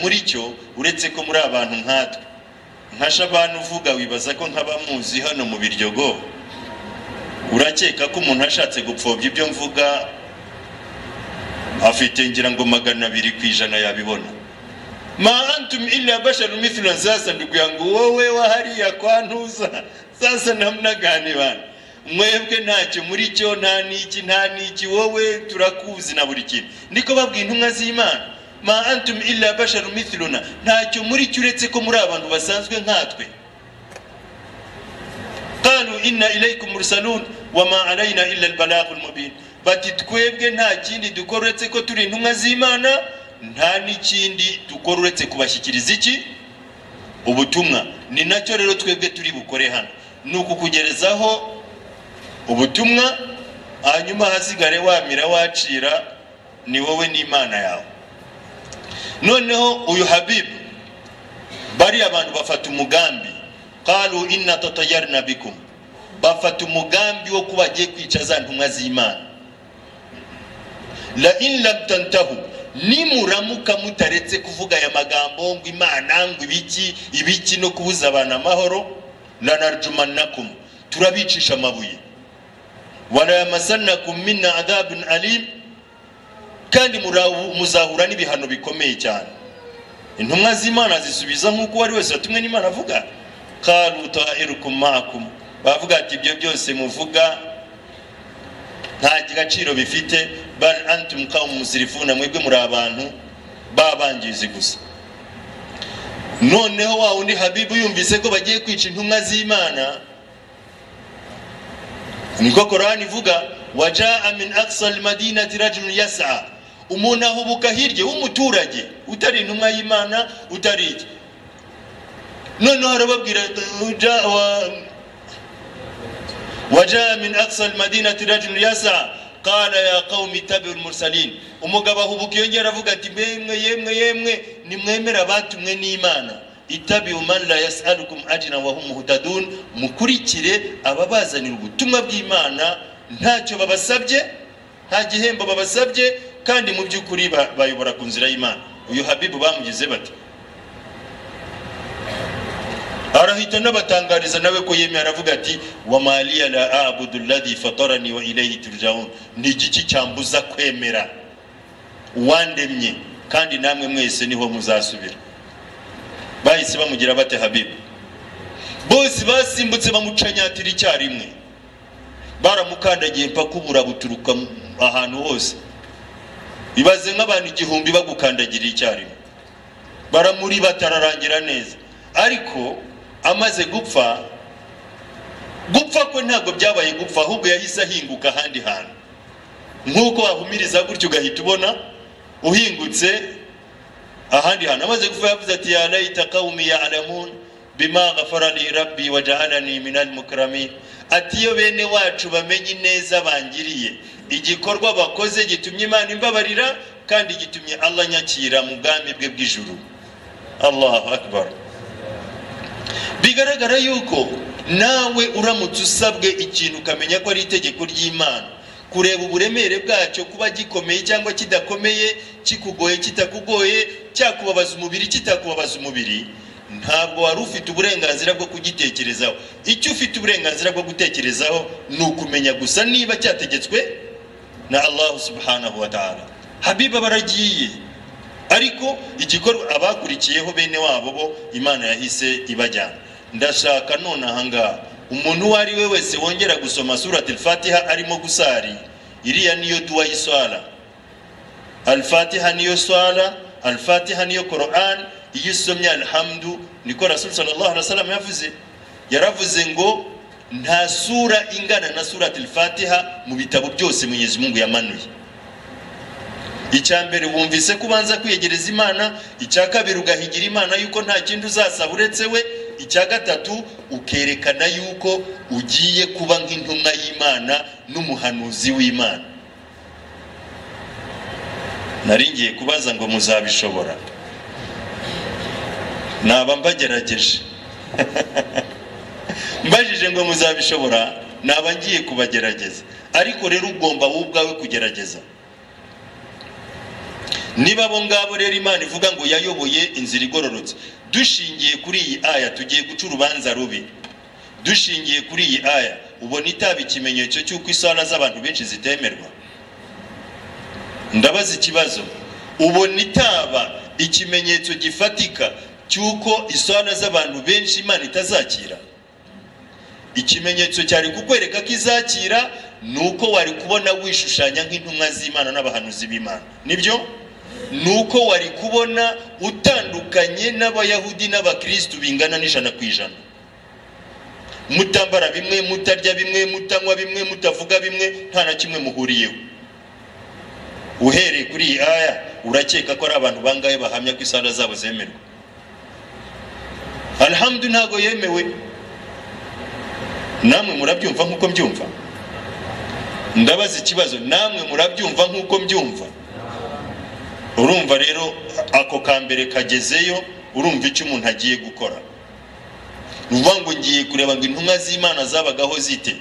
muri cyo uretse ko muri abantu nkatwe nkasha abantu uvuga wibaza ko nk'abamuzi hano mu Biryogo urakeka ko umuntu ashatse gupfobya ibyo mvuga afite ngira ngo 200% yabibona ma antum illa basharun mithla sasa ndugu yangu wowe wahariya kwantuza sasa namna gani bana mwebwe ntacyo muri cyo nta niki wowe turakuzi na buri kintu niko babwiye intumwa z'Imana ma antum illa basharun mithluna ntacyo muri cyo uretse ko muri abantu basanzwe nkatwe qalu inna ilaykum mursalun wama alayna illa albalaghul mubin bati twebwe nta kindi dukora uretse ko turi intumwa z'Imana nta n'ikindi dukora uretse kubashyikiriza iki ubutumwa ni nacyo rero twebwe turi bukore hano nuko kugerezaho ubutumwa hanyuma hasigare wamira wacira ni wowe n'Imana yawe noneho uyu Habib bari abantu bafata umugambi qalu inna tatayarna bikum bafata umugambi wo kubagiye kwica za ntumwa z'Imana la in lam tantahu nimuramuka mutaretse kuvuga ya magambo ngo Imana ngo ibiki no kubuza abana amahoro lanarjumannakum turabicisha amabuye wala yamassannakum minna adhabun alim kandi muzahura n'ibihano bikomeye cyane intumwa z'Imana zisubiza nkuko wari wese watumwe n'Imana avuga qalu ta'irukum ma'akum bavuga ati ibyo byose muvuga nta gaciro bifite bal antum qawmun musrifuna mwebwe muri abantu babangizi gusa noneho wa undi Habibu yumvise ko bagiye kwica intumwa z'Imana niko Qur'an ivuga wajaa min aqsa almadinati rajulun yas'a umuntu ahubuka hirye w'umuturage utari intumwa y'Imana utari noneho arababwira wajaa min aqsa almadinati rajulun yas'a qala ya qaumi tabi'ul mursalin umugabo ahubuka yongera avuga ati yemwe nimwemera batumwe n'Imana itabi'u man la yas'alukum ajran wa hum muhtadun mukurikire ababazanira ubutumwa bw'Imana ntacyo babasabye nta gihembo babasabye kandi mu by'ukuri bayobora ku nzira y'Imana uyu Habibu bamugize bati arahita nabatangariza nawe ko yemeye aravuga ati wa maliya la a'budu alladhi fatarani wa ilayhi turja'un ni igiki cyambuza kwemera wandemye kandi namwe mwese niho muzasubira bahise bamugira bate Habibu bose basimbutse bamucanyatira icyarimwe baramukandagiye mpaka ubura buturuka ahantu hose ibaze nk'abantu 1000 bagukandagira icyarimwe baramuri batararangira neza ariko amaze gupfa ko ntago byabaye gupfa ahubwo yahise ahinguka ahandi hantu nkuko wahumiriza gutyo ugahita ubona uhingutse ahandi hantu amaze gupfa yavuze ati ya laita qaumi ya'lamun bima ghafara li rabbi waja'alani minal mukramin ati yo bene wacu bamenye neza bangiriye igikorwa bakoze gitumye Imana imbabarira kandi gitumye Allah nyakira mu bwami bwe bw'ijuru Allahu akbar bigaragara yuko nawe uramutse usabwe ikintu ukamenya ko ari itegeko ry'Imana kureba uburemere bwacyo kuba gikomeye cyangwa kidakomeye kikugoye kitakugoye cyakubabaza umubiri kitakubabaza umubiri ntabwo wari ufite uburenganzira bwo kugitekerezaho icyo ufite uburenganzira bwo gutekerezaho ni ukumenya gusa niba cyategetswe na Allah subhanahu wa ta'ala Habiba baragiye ariko igikorwa abakurikiyeho bene wabo bo Imana yahise ibajyana ndashaka none ahanga umuntu wari we wese wongera gusoma surati al-Fatiha arimo gusari iriya niyo dua y'iswala al-Fatiha niyo swala al-Fatiha niyo Qur'an yisomye alhamdu niko Rasul sallallahu alaihi wasallam yaravuze ngo nta sura ingana na surati al-Fatiha mu bitabo byose Mwenyezi Mungu yamanuye icyambere wumvise kubanza kwiyegereza Imana icyakabiri ugahigira Imana yuko nta kindi uzasaba uretse we icyagatatu ukerekana yuko ugiye kuba nk'intumwa y'Imana n'umuhanuzi w'Imana naringiye kubaza ngo muzabishobora naba mbagerageje mbajije ngo muzabishobora naba ngiye kubagerageza ariko rero ugomba wowe ubwawe kugerageza niba bo ngabo rero Imana ivuga ngo yayoboye inzira igororotse, dushingiye kuri iyi aya tugiye guca urubanza rubi. Dushingiye kuri iyi aya ubona itaba ikimenyetso cy'uko isala z'abantu benshi zitemerwa? Ndabaza ikibazo, ubona itaba ikimenyetso gifatika cy'uko isala z'abantu benshi Imana itazakira? Ikimenyetso cyari kukwereka ko izakira nuko wari kubona wishushanya nk'intumwa z'Imana n'abahanuzi b'Imana, nibyo? Nuko wari kubona utandukanye n'abayahudi n'abakristo bingana n'100%. Mutambara bimwe, mutarya bimwe, mutanywa bimwe, mutavuga bimwe, nta na kimwe muhuriyeho. Uhereye kuri aya urakeka ko ari abantu bangaye bahamya ko isala zabo zemerwa? Alhamdulillah ntago yemewe. Namwe murabyumva nkuko mbyumva? Ndabaza ikibazo, namwe murabyumva nkuko mbyumva? Urumva rero ako kambere kagezeyo, urumva icyo umuntu agiye gukora. Nuvuga ngo ngiye kureba ngo intumwa z'Imana zabagaho zite,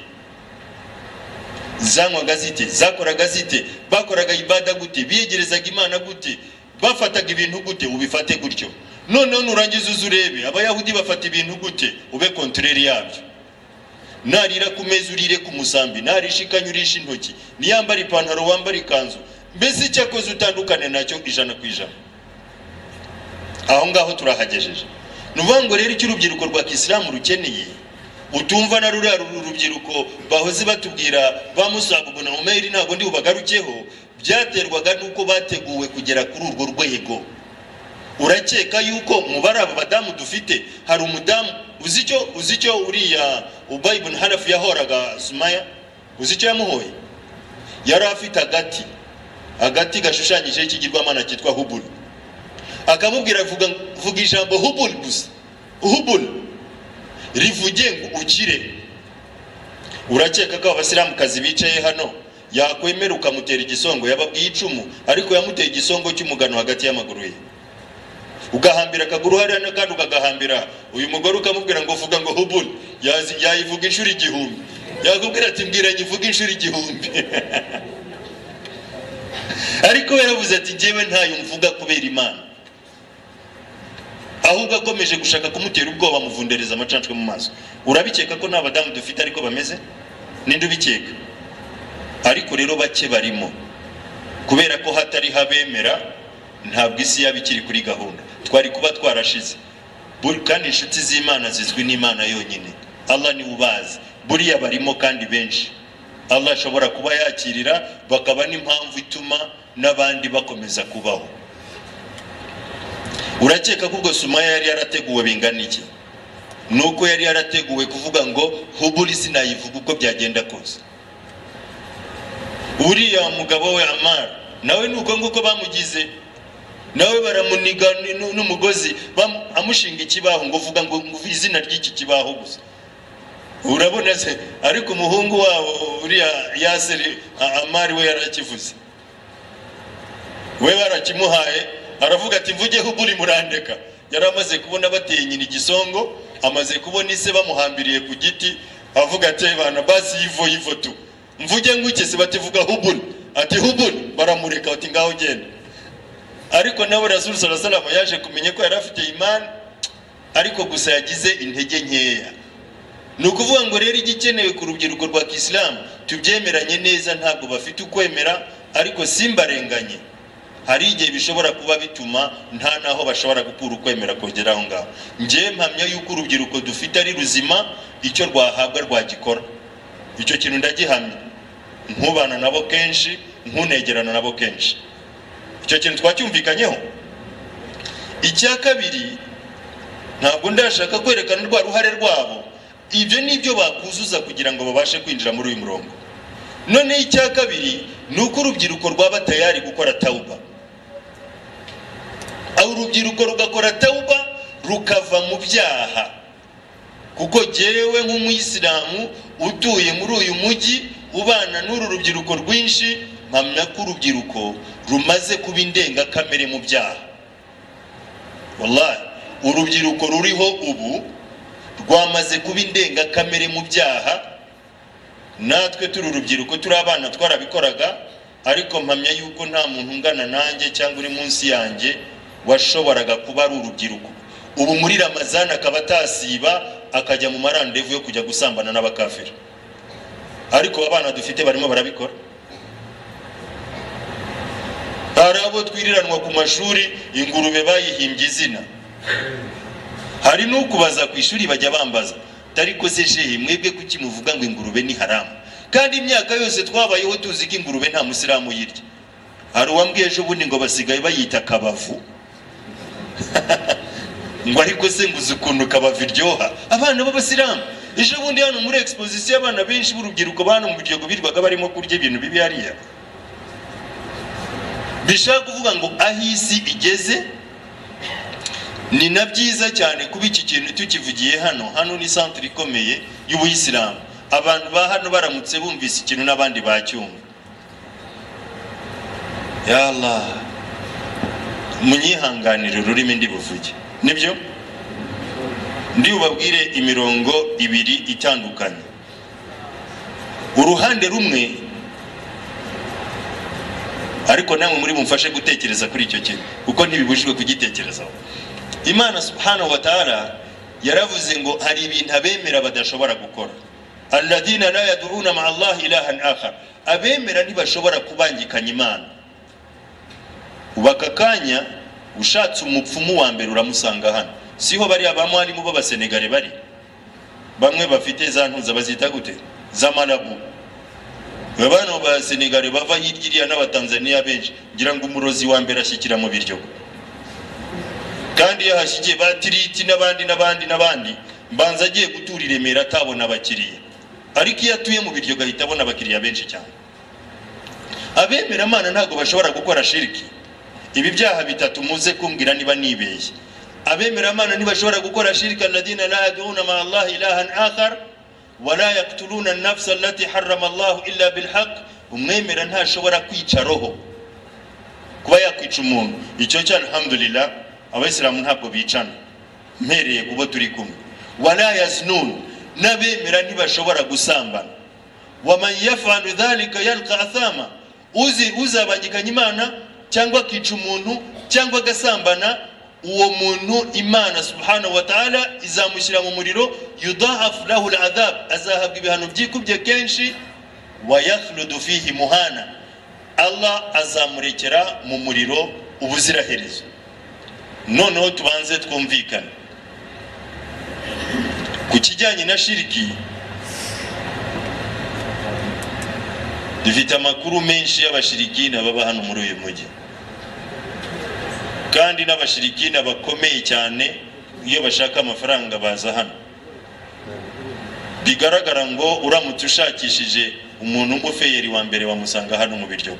zanywaga zite, zakoraga zite, bakoraga ibada gute, biyegerezaga Imana gute, bafataga ibintu gute, ubifate gutyo. None nurangiza uzurebe abayahudi bafata ibintu gute, ube kontreri yabyo. Narira ku meza urire ku musambi, narishikanye urisha intoki, niyambara ipantaro wambara ikanzu, mbese cyakoze utandukane nacyo 100%. Aho ngaho turahagejeje. Nuvuga ngo rero icyo urubyiruko rwa Kisilamu rukeneye, utumva na ruriya rubyiruko bahoze batubwira ba Musab ibn Umair ntabwo ndi ubagarukeho, byaterwaga nuko bateguwe kugera kuri urwo rwego. Urakeka yuko mubari aba badamu dufite hari umudamu uzicyo uriya Ubay ibn Halaf yahoraga Sumaya, uzicyo yamuhoye? Yari afite agati gashushanyije ikigirwamana cyitwa Hubul. Akamubwira vuga ijambo Hubul gusa, Hubul rivuge ngo ukire. Urakeka ko abasilamu kazi bicaye hano yakwemera ukamutera igisongo? Yababwiye icumu ariko yamuteye igisongo cy'umugano hagati y'amaguru ye. Ugahambira akaguru hariya n'akandi ukagahambira uyu mugore ukamubwira ngo vuga ngo Hubul, yayivuga inshuro 1000. Yakubwira ati mbwira nyivuga inshuro 1000. Ariko yaravuze ati njyewe ntayo mvuga kubera Imana. Ahubwo akomeje gushaka kumutera ubwoba muvundereza amacancwe mu maso. Urabikeka ko n'abadamu dufite ariko bameze? Ninde ubikeka? Ariko rero bake barimo, kubera ko hatari habemera ntabwo isi yabikiri kuri gahunda. Twari kuba twarashize. Kandi inshuti z'Imana zizwi n'Imana yonyine, Allah ni ubazi. Buriya barimo kandi benshi Allah ashobora kuba yakirira, bakaba n'impamvu ituma n'abandi bakomeza kubaho. Urakeka ko ubwo Sumaya yari yarateguwe bingana iki? Nuko yari yarateguwe kuvuga ngo Hubul sinayivuga uko byagenda kose. Uriya mugabo we Amar nawe nuko nguko bamugize, nawe baramuniga n'umugozi amushinga ikibaho ngo vuga ngo izina ry'iki kibaho gusa. Urabona se, ariko umuhungu wabo uriya Yasir Amar we yarakivuze, we barakimuhaye aravuga ati mvuge Hubul murandeka. Yaramaze kubona bateye nyina igisongo, amaze kubona ise bamuhambiriye ku giti, avuga ati bana basi yivo tu mvuge nguke se bativuga Hubul, ati Hubul baramureka ati ngaho genda. Ariko nawe Rasul sallallahu alaihi wasallam yaje kumenya ko yari afite imani, ariko gusa yagize intege nkeya. Nukuvuga ngo rero igikenewe ku rubyiruko rwa Kisilamu tubyemeranye neza, ntabwo bafite ukwemera ariko simbarenganye. Hari igihe bishobora kuba bituma nta naho bashobora gukura ukwemera kongera aho ngaho. Ngiye mpamya yuko urubyiruko dufite ari ruzima, icyo rwahabwa rwagikora. Icyo kintu ndagihamya, nkubana nabo kenshi, nkunegerana nabo kenshi. Icyo kintu twacyumvikanyeho. Icya kabiri, ntabwo ndashaka kwerekana rwa ruhare rwabo, ibyo nibyo bakuzuza kugira ngo babashe kwinjira muri uyu murongo. None icya kabiri nuko urubyiruko rwaba tayari gukora tauba. Aho urubyiruko rugakora tauba rukava mu byaha. Kuko jewe nk'umuyisilamu utuye muri uyu mujyi ubana n'uru rubyiruko rwinshi, mpamya ko urubyiruko rumaze kuba indenga kamere mu byaha. Wallahi urubyiruko ruriho ubu rwamaze kuba indenga kamere mu byaha. Natwe turi urubyiruko turi abana twarabikoraga, ariko mpamya yuko nta muntu ungana nanjye cyangwa uri munsi yanjye washoboraga kuba ari urubyiruko ubu muri Ramazana akaba atasiba akajya mu marandevu yo kujya gusambana n'abakafiri, ariko abana dufite barimo barabikora. Hari abo twiriranwa ku mashuri ingurube bayihimbye izina, hari n'ukubaza ku ishuri bajya bambaza tariko se shehe mwebwe kuki muvuga ngo ingurube ni haramu kandi imyaka yose twabayeho tuzi ko ingurube nta musiramu yirya. Hari uwambwiye ejo bundi ngo basigaye bayita kabavu ngo ariko se nguzi ukuntu kabavu iryoha. Abana b'abasiramu ejo bundi hano muri exposition abana benshi b'urubyiruko bano mu biryo birwaga barimo kurya ibintu bibi hariya. Bishaka kuvuga ngo ahisi igeze ni na byiza cyane kuba iki kintu tukivugiye hano ni centre ikomeye y'ubuyisilamu. Abantu ba hano baramutse bumvise ikintu n'abandi bacyumva, ya Allah munyihanganire ururimi ndi buvuge, nibyo ndi ubabwire imirongo ibiri itandukanye. Uruhande rumwe ariko namwe muri mumfashe gutekereza kuri icyo kintu kuko ntibibujijwe kugitekerezaho. Imana subhanahu wa ta'ala yaravuze ngo hari ibintu abemera badashobora gukora. Alladina la yad'una ma'a Allah ilahan akhar, abemera ntibashobora kubangikanya Imana. Ubakakanya ushatse umupfumu wa mbere uramusanga hano, siho bari abamwarimu b'abasenegale bari bamwe bafite za ntuza bazita gute za Malabu. Babano ba Senegale bava hirya n'abatanzania benshi ngira ngo umurozi wa mbere ashyikira mu biryo, kandi yahashyigiye batiriti n'abandi mbanza agiye gutura Remera atabona abakiriya, ariko iyo atuye mu biryo gahita abona abakiriya benshi cyane. Abemera Imana ntago bashobora gukora shiriki. Ibi byaha bitatu muze kumbwira niba nibeshye. Abemera Imana ntibashobora gukora shirika. Alladina la yad'una ma'a Allah ilahan akhar wala yaqtuluna an-nafsa allati harrama Allah illa bilhaq. Umwemera ntashobora kwica roho, kuba yakwica umuntu. Icyo cyane alhamdulillah abayisilamu ntabwo bicana mpereye kubo turi kumwe. Wala yaznun, n'abemera ntibashobora gusambana. Wa man yaf'alu dhalika yalqa athama, uzabangikanya Imana cyangwa akica umuntu cyangwa agasambana, uwo muntu Imana subhanahu wa ta'ala izamushyira mu muriro, yudahaf lahu al'adhab, azahabwa ibihano byikubye kenshi, wa yakhludu fihi muhana, Allah azamurekera mu muriro ubuziraherezo. Noneho tubanze twumvikana ku kijyanye na shiriki. Dufite amakuru menshi y'abashirikina baba hano muri uyu mujyi, kandi n'abashirikina bakomeye cyane iyo bashaka amafaranga baza hano. Bigaragara ngo uramutse ushakishije umuntu umufeyeri wa mbere wamusanga hano mu biryo,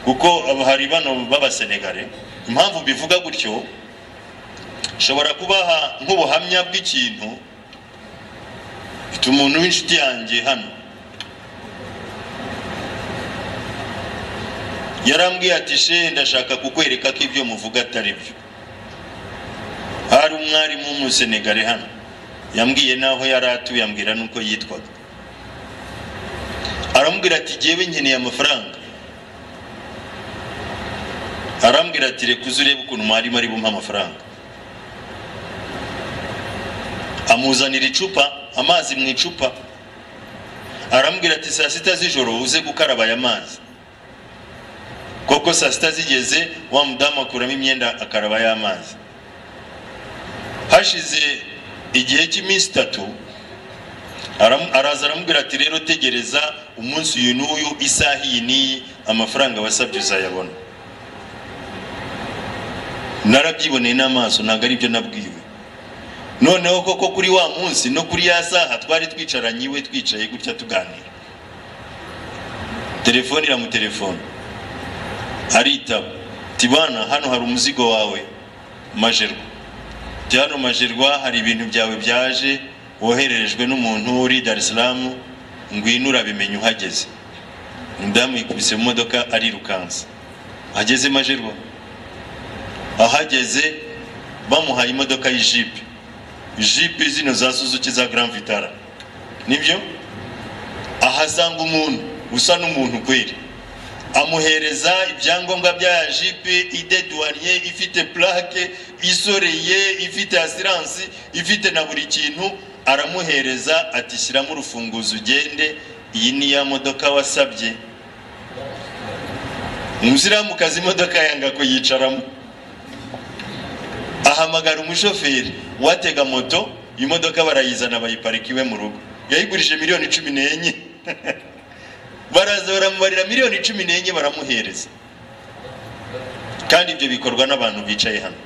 kuko hari bano b'abasenegale. Impamvu bivuga gutyo shobora kubaha nk'ubuhamya bw'ikintu. Umuntu w'inshuti yanjye hano yarambwiye ati she ndashaka kukwereka ko ibyo muvuga atari byo. Hari umwarimu w'umusenegale hano yambwiye naho yari atuye, yambwira nuko yitwaga. Arambwira ati jewe nkeneye amafaranga. Arambwira ati reka uzurebe ukuntu mwarimu ari bumpa amafaranga. Amuzanira icupa amazi mu icupa. Arambwira ati saa sita z'ijoro uze gukaraba aya mazi. Koko saa sita zigeze wa mudamu akuramo imyenda akaraba ya mazi. Hashize igihe cy'iminsi 3 araza arambwira ati rero tegereza umunsi uyu n'uyu isaha iyi n'iyi amafaranga wasabye uzayabona. Narabyiboneye n'amaso, ntago ari byo nabwiwe. Noneho koko kuri wa munsi no kuri ya saha twari twicaranye iwe twicaye gutya tuganira. Telefone iramutelefone aritaba, tibana hano hari umuzigo wawe Majerwa. Hano Majerwa hari ibintu byawe byaje wohererejwe n'umuntu uri Dar es Salaam, ngwino urabimenye uhageze. Ndamu yikubise mu modoka arirukansa. Ageze Majerwa, ahageze bamuhaye imodoka y'ijipe. Jipe zino za Suzuki za Grand Vitara, nibyo ahasanga umuntu usa n'umuntu kweri. amuhereza ibyangombwa bya jipe idedouanier ifite plaque isoreye ifite assurance ifite na buri kintu, aramuhereza ati shyiramo urufunguzo ugende, iyi ni ya modoka wasabye. Umusiramu kazi imodoka yanga ko yicaramo, ahamagara umushoferi watega moto, imodoka barayizana bayiparika iwe mu rugo, yayigurije miliyoni 14. Baraza baramubarira miliyoni 14 baramuhereza. Kandi ibyo bikorwa n'abantu bicaye hano,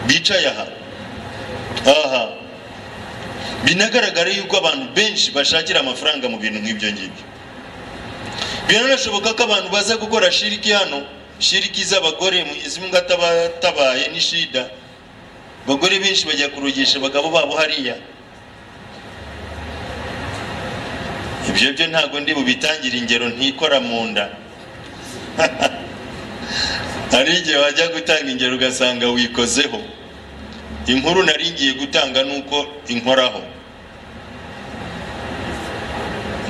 bicaye aha. Binagaragara yuko abantu benshi bashakira amafaranga mu bintu nk'ibyo ngibyo. Biranashoboka ko abantu baza gukora shiriki hano, shiriki z'abagore mu izimunga tabaye ni shida. Bagore benshi bajya kurugisha bagabo babo hariya. Ibyo byo ntago ndi bubitangira ingero ntikora mu nda. Hari igihe wajya gutanga ingero ugasanga wikozeho. Inkuru naringiye gutanga nuko inkoraho,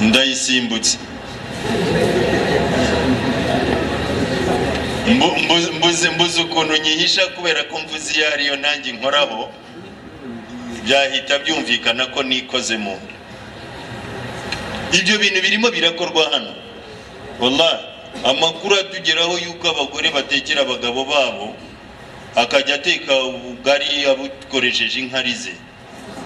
ndayisimbutse. Mbuze ukuntu nyihisha kubera ko mvuze iyo ariyo nanjye inkoraho, byahita byumvikana ko nikoze mu nda. Ibyo bintu birimo birakorwa hano. Wallahi amakuru atugeraho yuko abagore batekera abagabo babo, akajya ateka ubugari abukoresheje inkari ze,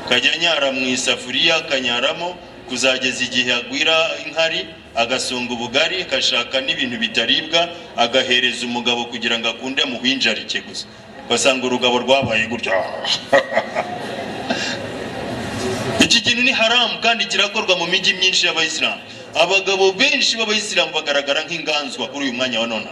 akajya nyara mu isafuriya akanyaramo kuzageza igihe agwira inkari, agasonga ubugari, akashaka n'ibintu bitaribwa, agahereza umugabo kugira ngo akunde muhwinjarike gusa. Basanga urugabo rwabaye gutya. Iki kintu ni haramu kandi kirakorwa mu miji myinshi y'Abayisilamu. Abagabo benshi b'Abayisilamu bagaragara nk'inganzwa kuri uyu mwanya wa none.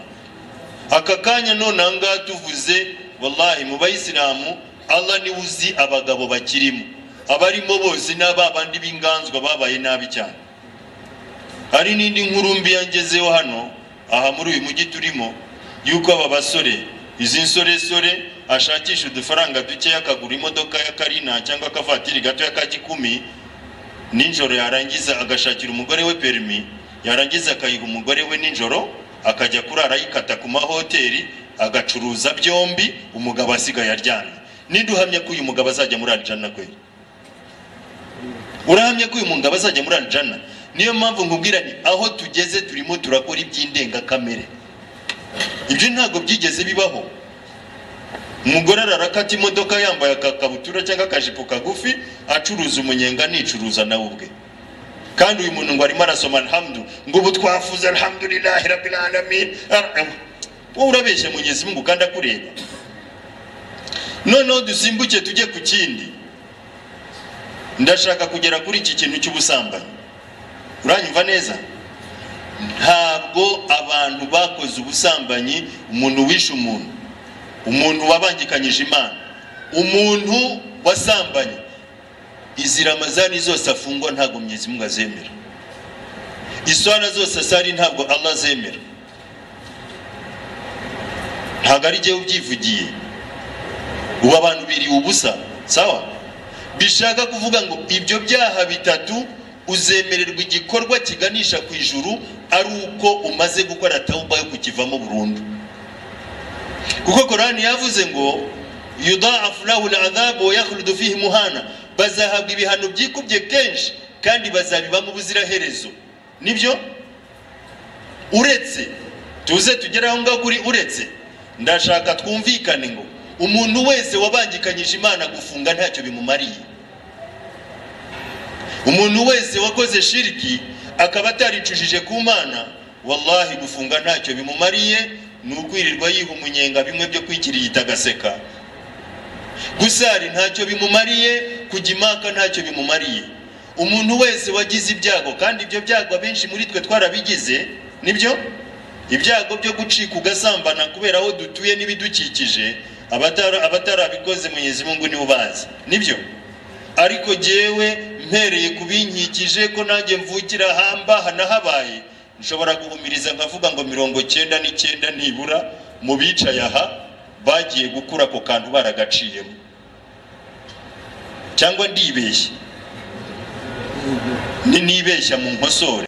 Aka kanya none anga tuvuze, wallahi mu Bayisilamu Allah ni uzi abagabo bakirimo. Abarimo bose n'ababandi b'inganzwa babaye nabi cyane. Hari n'indi nkuru mbi yangezeho hano aha muri uyu mujyi turimo, yuko aba basore, izi nsore ashakisha udufaranga duke yakagura imodoka ya Karina cyangwa akavatiri gato ya Kagikumi, ninjoro yarangiza agashakira umugore we permis, yarangiza akayiha umugore we ninjoro, akajya kurara yikata ku mahoteli, agacuruza byombi, umugabo asigaye aryamye. Ninduhamya ko uyu mugabo azajya muri aljana kweli? Urahamya ko uyu mugabo azajya muri aljana? Niyo mpamvu nkubwira ni aho tugeze turimo turakora iby'indenga kamere. Ibyo ntago byigeze bibaho. Umugore ararakata imodoka yambaye akakabutura cyangwa akajipo kagufi, acuruza umunyenga nicuruza nawe ubwe. Kandi uyu muntu ngo arimo arasoma alhamdu, ngo ubu twafuze alhamdulillahi rabbil alamin. Wowe urabeshya Mwenyezi Mungu kandi akureba. Noneho dusimbuke tujye ku kindi. Ndashaka kugera kuri iki kintu cy'ubusambanyi. Uranyumva neza? Ntabwo abantu bakoze ubusambanyi, umuntu wishe umuntu wabangikanyije Imana, umuntu wasambanye, izi Ramazani zose afungwa ntabwo Mwenyezi Mungu azemera. Iswala zose asari ntabwo Allah azemera. Ntabwo ari gihe ubyivugiye. Ubu abantu biri ubusa, sawa? Bishaka kuvuga ngo ibyo byaha bitatu uzemererwa igikorwa kiganisha ku ijuru ari uko umaze gukora tauba yo kukivamo burundu. Kuko Qur'ani yavuze ngo yudha'afu lahu al'adhab wa yakhludu fihi muhana, bazahabwa ibihano byikubye kenshi kandi bazabibamo ubuziraherezo. Nibyo? Uretse tuze tugeraho ngaho kuri uretse, ndashaka twumvikane ngo umuntu wese wabangikanyije Imana gufunga ntacyo bimumariye. Umuntu wese wakoze shiriki akaba ataricujije ku Mana, wallahi gufunga ntacyo bimumariye, nukwirirwa yiha umunyenga bimwe byo kwikiriyita agaseka. Gusari ntacyo bimumariye, kujimaka ntacyo bimumariye. Umuntu wese wagize ibyago, kandi ibyo byago benshi muri twe twarabigize, nibyo? Ibyago byo gucika ugasambana kubera aho dutuye n'ibidukikije, abatarabikoze Mwenyezi Mungu ni ubazi, nibyo? Ariko jewe mpereye kubinkikije ko nanjye mvukira hamba hanahabaye, nshobora guhumiriza nkavuga ngo 99 nibura mu bicaye aha bagiye gukura ko kantu baragaciyemo. Cyangwa ndibeshye? Ni nibeshya mu nkosore.